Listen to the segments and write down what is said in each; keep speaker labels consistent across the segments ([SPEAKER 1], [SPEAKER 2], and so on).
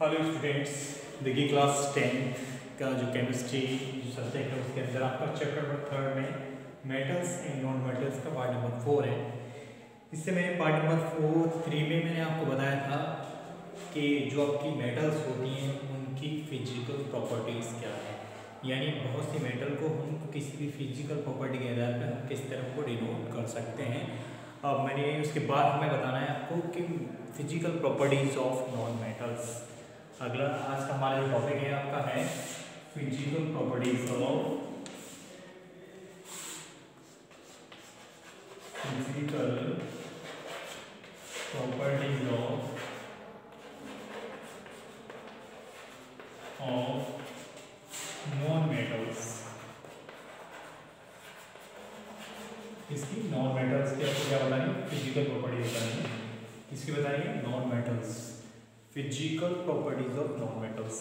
[SPEAKER 1] Hello students, देखिए class 10 का जो केमिस्ट्री जो सब्जेक्ट है उसके अंदर आपका चैप्टर नंबर 3 में मेटल्स एंड नॉन मेटल्स का पार्ट नंबर 4 है। इससे मैंने पार्ट नंबर 3 में मैंने आपको बताया था कि जो आपकी मेटल्स होती हैं उनकी फिजिकल प्रॉपर्टीज़ क्या है, यानी बहुत सी मेटल को हम किसी भी फिजिकल प्रॉपर्टी के आधार पर हम किस तरह को डिनोट कर सकते हैं। अब मैंने उसके बाद हमें बताना है आपको कि physical properties of non metals. अगला आज का हमारा जो टॉपिक है आपका है physical properties of physical properties of non metals. इसकी नॉन मेटल्स की आपको क्या बतानी है, फिजिकल प्रॉपर्टीज बतानी है। इसकी बताइए non metals, physical properties of non metals.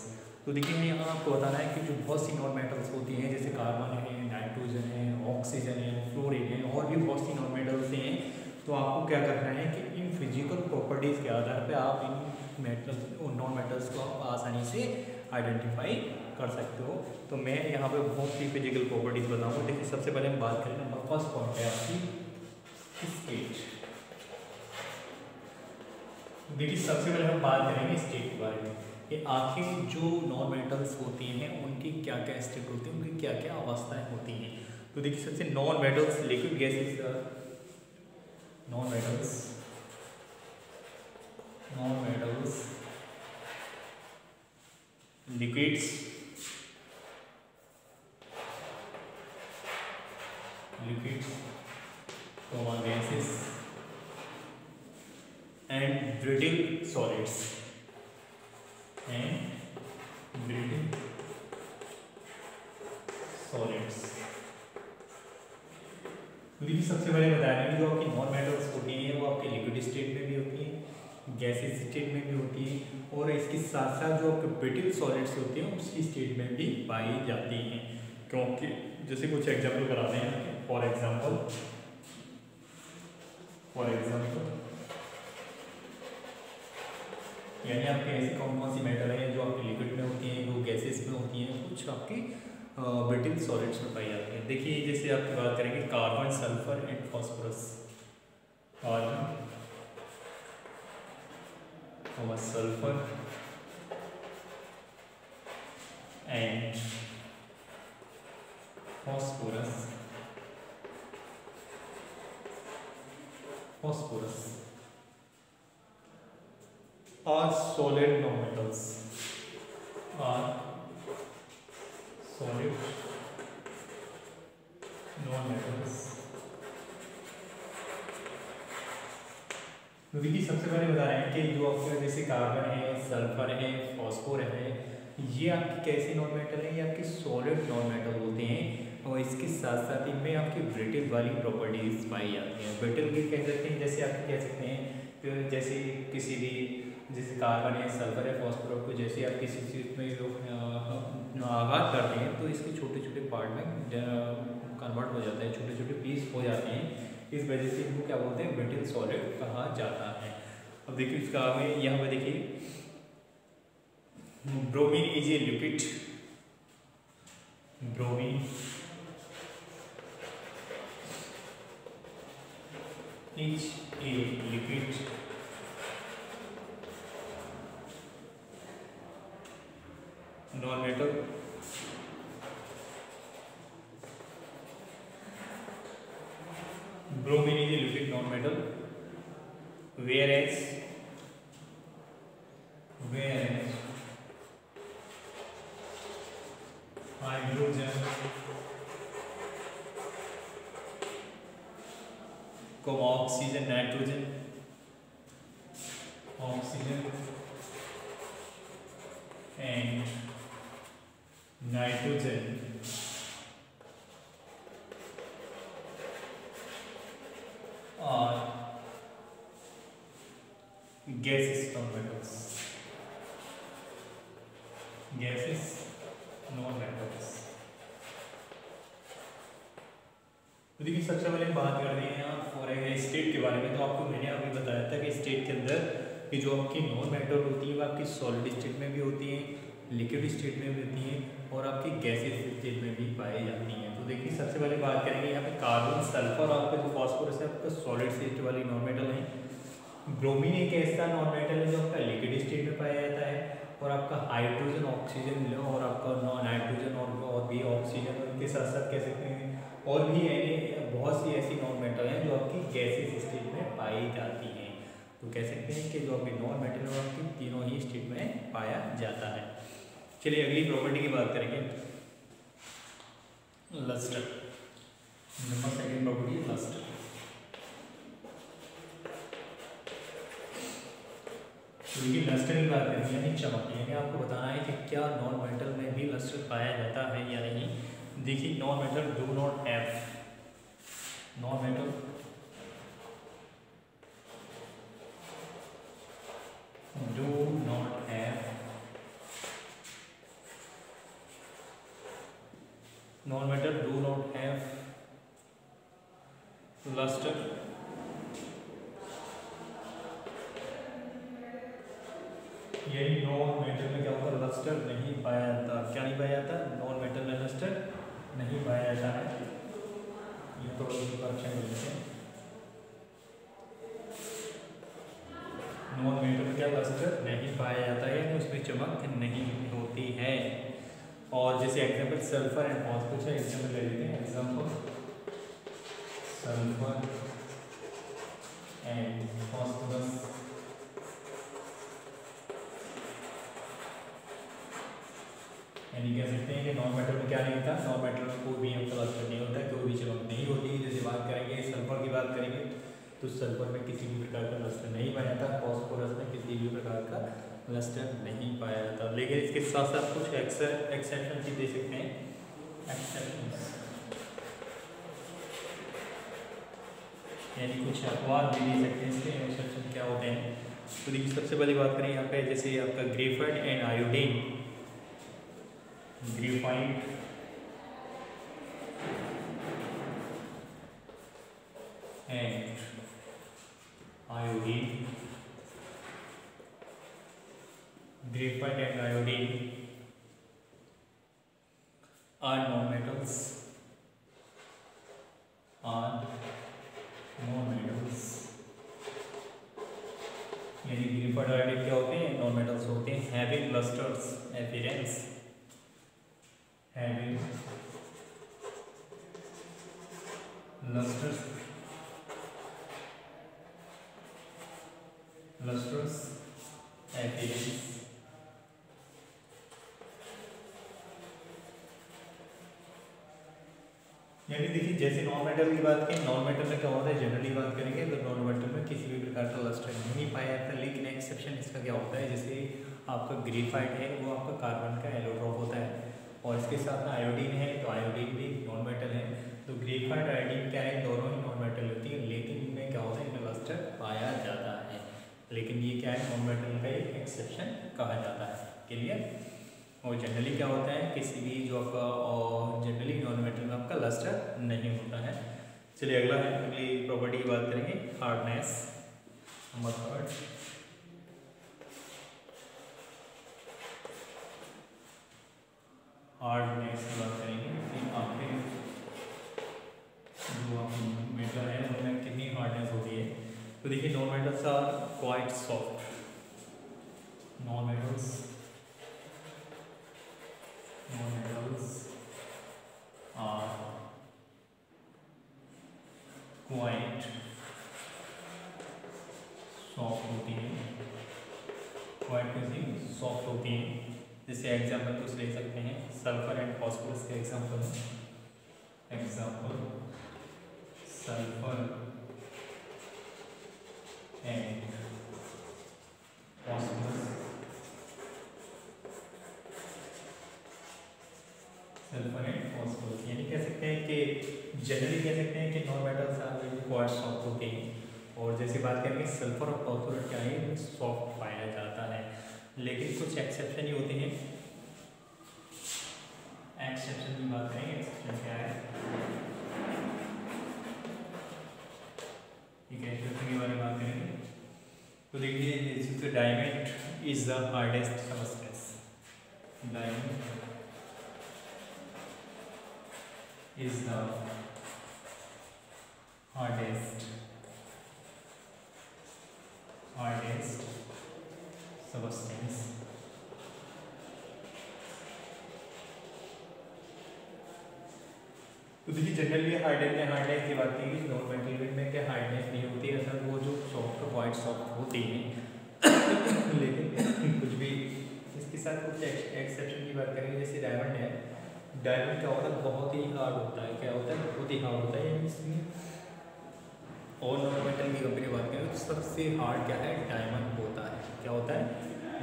[SPEAKER 1] तो देखिए यहाँ आपको बताना है कि जो बहुत सी नॉन मेटल्स होती हैं जैसे कार्बन है, नाइट्रोजन है, ऑक्सीजन है, फ्लोरीन है और भी बहुत सी नॉन मेटल्स हैं। तो आपको क्या करना है कि इन फिजिकल प्रॉपर्टीज़ के आधार पर आप इन मेटल्स नॉन मेटल्स को आप आसानी से आइडेंटिफाई कर सकते हो। तो मैं यहाँ पे बहुत सी फिजिकल प्रॉपर्टीज़ बताऊँगा। देखिए सबसे पहले हम बात करें, नंबर फर्स्ट पॉइंट है आपकी स्टेट। देखिए सबसे पहले हम बात करेंगे स्टेट के बारे में कि आखिर जो नॉन मेटल्स होती हैं उनकी क्या क्या स्टेट होती है, उनकी क्या क्या अवस्थाएं होती हैं। तो देखिए सबसे non metals liquid gases, non metals liquids, gases and brittle solids देखिए सबसे पहले बता रहे हैं जो आपकी नॉन मेटल्स होती हैं वो आपके लिक्विड स्टेट में भी होती हैं, गैसेस स्टेट में भी होती हैं और इसके साथ साथ जो आपके ब्रिटल सॉलिड्स होती हैं उसकी स्टेट में भी पाई जाती हैं। क्योंकि जैसे कुछ एग्जाम्पल कराते हैं, फॉर एग्जाम्पल यानी आपके ऐसी कौन कौन सी मेटल है जो आपके लिक्विड में होती हैं, वो गैसेस में होती हैं, कुछ आपकी ब्रिटल सॉलिड्स में पाई जाती हैं। देखिए जैसे आपकी बात करेंगे carbon, sulphur and phosphorus. Carbon, sulphur and phosphorus are solid non-metals, तो देखिए सबसे पहले बता रहे हैं कि जो आपके जैसे कार्बन है, सल्फर है, फॉस्फोर है, ये आपकी कैसे नॉन मेटल है, ये आपके सॉलिड नॉन मेटल होते हैं और इसके साथ साथ इनमें आपकी ब्रिटल वाली प्रॉपर्टीज पाई जाती हैं। ब्रिटल के कह सकते हैं, जैसे आप कह सकते हैं कि जैसे किसी भी जैसे कार्बन है, सल्फर है, फॉस्फोरस को जैसे आप किसी चीज़ में लोग आघात करते हैं तो इसके छोटे छोटे पार्ट में कन्वर्ट हो जाता है, छोटे छोटे पीस हो जाते हैं। इस वजह से इनको क्या बोलते हैं, ब्रिटल सॉलिड कहा जाता है। अब देखिए इसका आगे यहाँ पर देखिए bromine is a liquid, bromine is a liquid non metal, bromine is a liquid non-metal, whereas hydrogen, oxygen, nitrogen, and nitrogen are gaseous non-metals, तो देखिए सबसे पहले बात करते हैं आप फॉर स्टेट के बारे में। तो आपको मैंने अभी बताया था कि स्टेट के अंदर कि जो आपकी नॉन मेटल होती है वो आपकी सॉलिड स्टेट में भी होती हैं, लिक्विड स्टेट में भी होती हैं और आपकी गैसेस स्टेट में भी पाई जाती हैं। तो देखिए सबसे पहले बात करेंगे यहाँ पे कार्बन, सल्फर और आपका जो फॉस्फोरस है आपका सॉलिड स्टेट वाली नॉन मेटल है। ब्रोमीन एक ऐसा नॉन मेटल है जो आपका लिक्विड स्टेट में पाया जाता है और आपका हाइड्रोजन, ऑक्सीजन और आपका नॉन नाइट्रोजन और भी ऑक्सीजन उनके साथ साथ कह सकते हैं और भी बहुत सी ऐसी नॉन मेटल हैं जो आपकी गैसेस स्टेट में पाई जाती हैं। तो कह सकते हैं कि जो आपकी नॉन मेटल है आपकी तीनों ही स्टेट में पाया जाता है। चलिए अगली प्रॉपर्टी की बात करेंगे, lustre. Number second property lustre. देखिए लस्टर की बात करेंगे यानी चमक, यानी आपको बताना है कि क्या नॉन मेटल में भी लस्टर पाया जाता है या नहीं। देखिए non metal do not have, non metal do not have, non metal do not have lustre यही नॉन मेटल में क्या होता है, लस्टर नहीं पाया जाता। क्या नहीं पाया जाता, नॉन मेटल में लस्टर नहीं पाया जाता है। ये तो करेक्शन कर लेते हैं, नॉन मेटल में क्या लस्टर नहीं पाया जाता है, उसमें चमक नहीं होती है। और जैसे एग्जांपल सल्फर एंड फॉस्फोरस है, एग्जांपल ले लेते हैं, एग्जांपल सल्फर एंड फॉस्फोरस। यानी कह सकते हैं कि नॉन मेटल में क्या नहीं होता, नॉन मेटल में कोई भी आपका लस्टर नहीं होता, कोई भी चमक नहीं होती। जैसे बात करेंगे सल्फर की बात करेंगे तो सल्फर में किसी भी प्रकार का लस्टर नहीं पाया जाता, फॉस्फोरस में किसी भी प्रकार का लस्टर नहीं पाया जाता। लेकिन इसके साथ साथ कुछ एक्सेप्शन भी दे सकते हैं, एक्सेप्शंस यानी कुछ अपवाद भी दे सकते हैं। इसके एक्सेप्शन क्या होते हैं, तो देखिए सबसे पहले बात करें यहाँ पे जैसे आपका graphite and iodine, graphite and iodine, graphite and iodine are non-metals, are non-metals। यानी ग्रेफाइट और आयोडीन क्या होते हैं, नॉन मेटल्स होते हैं। Having lustres, appearance, having lustres, lustres appearance. यानी देखिए जैसे नॉन मेटल की बात करें, नॉन मेटल में क्या होता है, जनरली बात करेंगे तो नॉन मेटल में किसी भी प्रकार का लस्टर नहीं पाया जाता। लेकिन एक्सेप्शन इसका क्या होता है, जैसे आपका ग्रेफाइट है वो आपका कार्बन का एलोट्रोप होता है और इसके साथ आयोडीन है तो आयोडीन भी नॉन मेटल है। तो ग्रेफाइट आयोडीन क्या है, दोनों ही नॉन मेटल होती है, लेकिन इनमें क्या होता है, इनमें लस्टर पाया जाता है। लेकिन ये क्या है, नॉन मेटल का एक एक्सेप्शन कहा जाता है। क्लियर। और जनरली क्या होता है, किसी भी जो आपका जनरली नॉन मेटल में आपका लस्टर नहीं होता है। चलिए अगला है, अगली प्रॉपर्टी की बात करेंगे, हार्डनेस। नंबर थर्ड, हार्डनेस की बात करेंगे कि आखिर जो आपकी मेटल है उनमें कितनी हार्डनेस होती है। तो देखिए non metals are quite soft, non metals are quite soft होती है, क्वाइट कैसी सॉफ्ट होती है। जैसे एग्जाम्पल कुछ ले सकते हैं, सल्फर एंड फॉस्फोरस के एग्जाम्पल है, example sulphur and phosphorus, sulphur and phosphorus. यानी कह सकते हैं कि जनरली कह सकते हैं कि नॉन मेटल्स क्वाइट सॉफ्ट होते हैं। और जैसे बात करेंगे सल्फर और फॉस्फोरस क्या है, सॉफ्ट पाया जाता है। लेकिन कुछ एक्सेप्शन ही होते हैं। एक्सेप्शन की बात करेंगे, एक्सेप्शन क्या है, ठीक है, एक्सेप्शन के बारे में बात करेंगे। तो देखिए the diamond is the hardest substance. Diamond is the hardest substance. तो देखिए जनरली हार्डनेस की बात की नॉन मेटल में क्या हार्डनेस नहीं होती है, असल वो जो सॉफ्ट वाइट सॉफ्ट होती है लेकिन कुछ भी इसके साथ कुछ एक्सेप्शन की बात करेंगे, जैसे डायमंड है, डायमंड क्या होता है बहुत ही हार्ड होता है, क्या होता है बहुत ही हार्ड होता है, इसमें और नॉन मेटल की कंपनी बात करें तो सबसे हार्ड क्या है डायमंड होता है, क्या होता है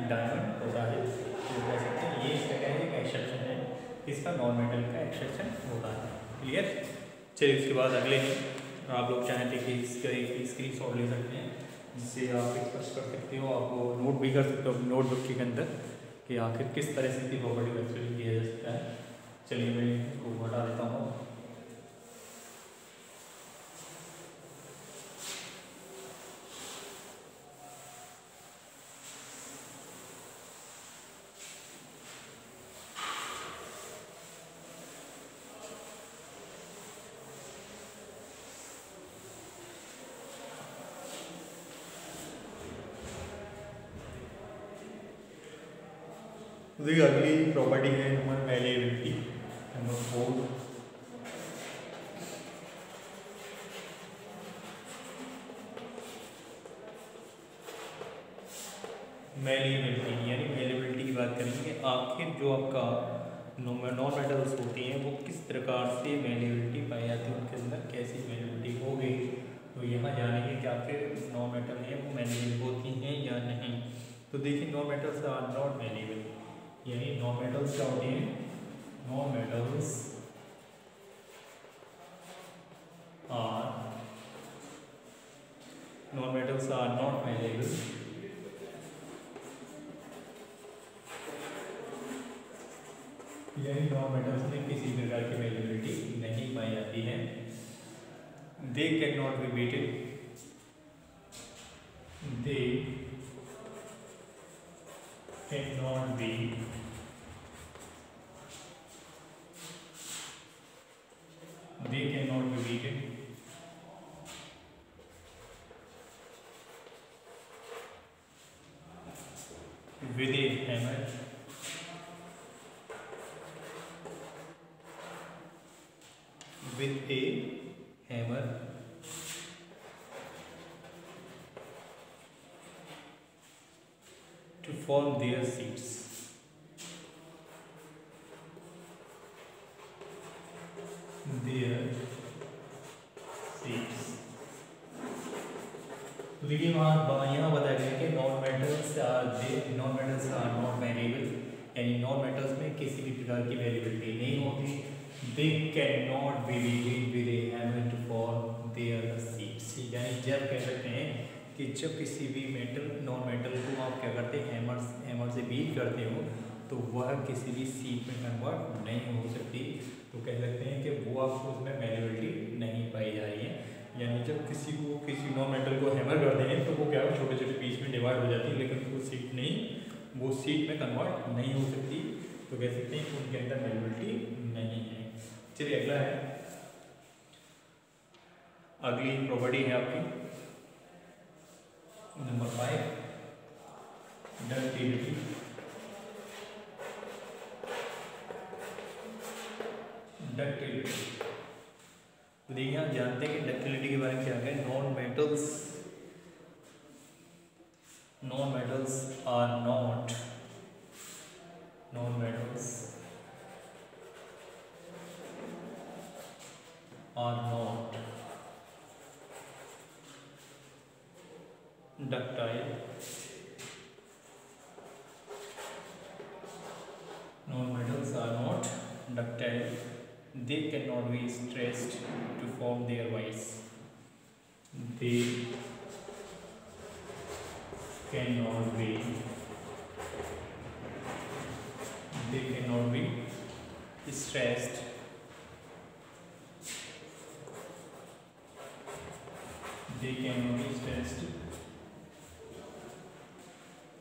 [SPEAKER 1] डायमंड होता है। तो कह सकते हैं ये इसका क्या है एक एक्सेप्शन है, इसका नॉन मेटल का एक्सेप्शन होता है। क्लियर। चलिए उसके बाद अगले हैं आप लोग चाहें कि इसका एक स्क्रीन शॉट ले सकते हैं जिससे आप एक्सप्रेस कर सकते हो, आप नोट भी कर सकते हो नोटबुक के अंदर कि आखिर किस तरह से इसकी प्रॉपर्टी को एक्सप्लेन किया जा सकता है। चलिए मैं इसको हटा देता हूँ। देखिए अगली प्रॉपर्टी है नंबर मैलिएबिलिटी, नंबर 4। मैलिएबिलिटी यानी मैलिएबिलिटी की बात करेंगे, आखिर जो आपका नॉन मेटल्स होती हैं वो किस प्रकार से मैलिएबिलिटी पाई जाती है, उनके अंदर कैसी मैलिएबिलिटी होगी। तो यहाँ जानेंगे कि आखिर नॉन मेटल है वो मैलिएबल होती हैं या नहीं। तो देखिए non metals are not malleable, यानी नॉन मेटल्स क्या होते हैं, non metals are not malleable, यानी नॉन मेटल्स में किसी प्रकार की मैलिएबिलिटी नहीं पाई जाती है। They can not be beated, they can not be beaten with a hammer, to form their seeds. तो देखिए यहाँ बताया गया कि non metals are not variable, यानी नॉन मेटल्स में किसी भी प्रकार की वेरिएबिलिटी नहीं होती। They can not be beated with a hammer to form their sheets, यानी जब कह सकते हैं कि जब किसी भी नॉन मेटल को आप क्या करते हैं हैमर से बीट करते हो तो वह किसी भी सीड में कन्वर्ट नहीं हो सकती। तो कह सकते हैं कि वो आपको उसमें वेरिएबिलिटी नहीं पाई जा रही है, यानी जब किसी नॉन मेटल को हैमर करते हैं तो वो क्या है छोटे छोटे पीस में डिवाइड हो जाती है, लेकिन वो सीड में कन्वर्ट नहीं हो सकती। तो कह सकते हैं कि उनके अंदर वेरिएबिलिटी नहीं है। चलिए अगला है, अगली प्रॉपर्टी है आपकी नंबर 5, डक्टिलिटी। तो देखिए आप जानते हैं कि डक्टिलिटी के बारे में क्या है, non metals are not ductile, non-metals are not ductile, they cannot be stressed to form their wires, they cannot be stressed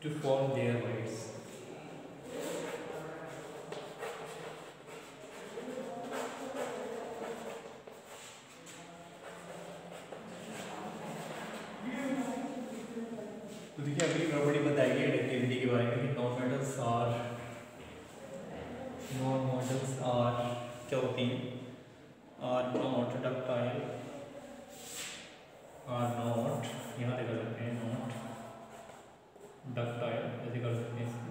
[SPEAKER 1] to form their wires. तो देखिए अगली प्रॉपर्टी बताएगी डक्टिलिटी के बारे में कि नॉन मेटल्स आर क्या होती हैं, are not ductile, are not, यहाँ से कर सकते हैं नॉट डक्टाइल, ऐसे कर सकते हैं इसको,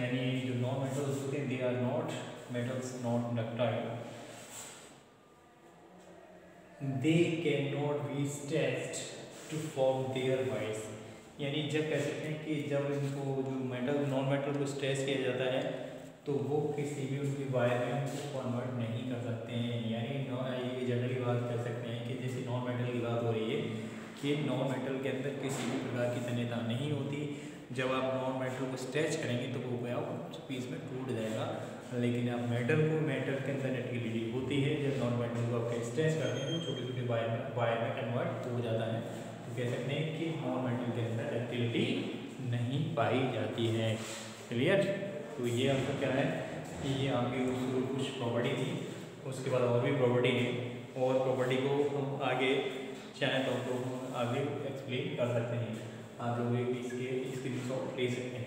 [SPEAKER 1] यानी जो नॉन मेटल्स होते हैं they are not metals not ductile, they can not be stretched to form their wires, यानी जब कह सकते हैं कि जब इनको जो मेटल नॉन मेटल को स्ट्रेच किया जाता है तो वो किसी भी उनकी वायर में उनको कन्वर्ट नहीं कर सकते हैं, यानी ये जनरली बात कर सकते हैं कि जैसे नॉन मेटल की बात हो रही है कि नॉन मेटल के अंदर किसी भी प्रकार की तन्यता नहीं होती, जब आप नॉन मेटल को स्ट्रेच करेंगे तो वो क्या पीस में टूट जाएगा, लेकिन आप मेटल के अंदर डक्टिलिटी होती है, जब नॉन मेटल को आप स्ट्रेच करते हैं तो छोटे छोटे वायर में कन्वर्ट हो जाता है, तो कह सकते हैं कि नॉन मेटल के अंदर डक्टिलिटी नहीं पाई जाती है। क्लियर? तो ये आपका क्या है कि ये आपकी कुछ प्रॉपर्टी थी, उसके बाद और भी प्रॉपर्टी है, और प्रॉपर्टी को हम आगे चाहें तो हम आगे एक्सप्लेन कर सकते हैं, आप लोग इसके भी शॉर्ट ले सकते हैं।